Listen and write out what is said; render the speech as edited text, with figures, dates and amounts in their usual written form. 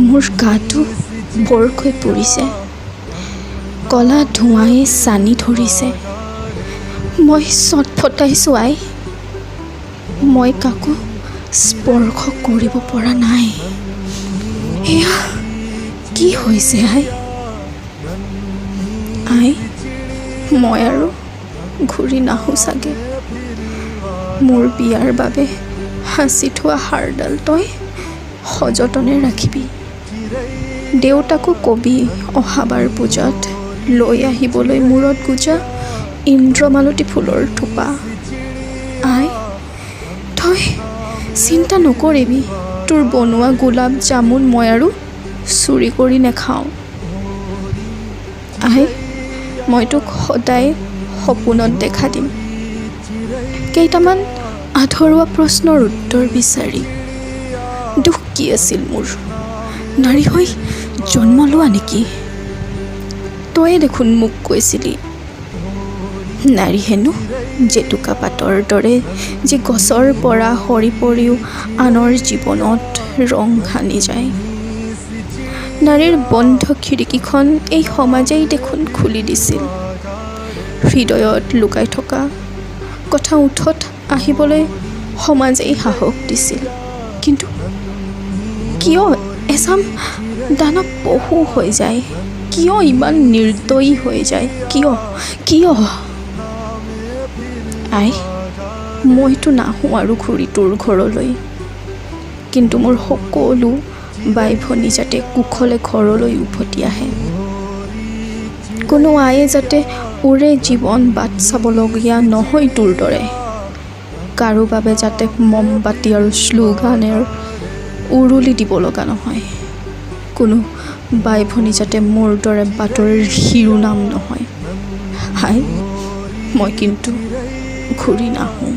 মোৰ গাটো বৰকৈ পৰিছে, কলা ধোঁৱাই চানি ধৰিছে। মই চটফটাইছোঁ আই, মই কাকো স্পৰ্শ কৰিব পৰা নাই। এয়া কি হৈছে আই? আই, মই আৰু ঘূৰি নাহোঁ চাগে। মোৰ বিয়াৰ বাবে সাঁচি থোৱা হাৰডাল তই সযতনে ৰাখিবি। দেউতাকো কবি অহাবাৰ পূজাত লৈ আহিবলৈ মূৰত গুজা ইন্দ্ৰমালতী ফুলৰ থোপা। আই, তই চিন্তা নকৰিবি, তোৰ বনোৱা গোলাপ জামুন মই আৰু চুৰি কৰি নেখাওঁ। আই, মই তোক সদায় সপোনত দেখা দিম, কেইটামান আধৰুৱা প্ৰশ্নৰ উত্তৰ বিচাৰি। দুখ কি আছিল মোৰ? নাৰী হৈ জন্ম লোৱা নেকি? তয়ে দেখোন মোক কৈছিলি, নাৰী হেনো জেতুকা পাতৰ দৰে যে গছৰ পৰা সৰি পৰিও আনৰ জীৱনত ৰং সানি যায়। নাৰীৰ বন্ধ খিৰিকীখন এই সমাজেই দেখোন খুলি দিছিল। হৃদয়ত লুকাই থকা কথা ওঠত আহিবলৈ সমাজেই সাহস দিছিল। কিন্তু কিয় এচাম দানৱ পশু হৈ যায়? কিয় ইমান নিৰ্দয়ী হৈ যায়? কিয়? আই, মইতো নাহোঁ আৰু ঘূৰি তোৰ ঘৰলৈ, কিন্তু মোৰ সকলো বাই ভনী যাতে কুশলে ঘৰলৈ উভতি আহে। কোনো আয়ে যাতে ওৰে জীৱন বাট চাবলগীয়া নহয় তোৰ দৰে। কাৰো বাবে যাতে মমবাতি আৰু শ্লোগানেৰ উৰুলি দিব লগা নহয়। কোনো বাই ভনী যাতে মোৰ দৰে বাতৰিৰ শিৰোনাম নহয়। হাই, মই কিন্তু ঘূৰি নাহোঁ।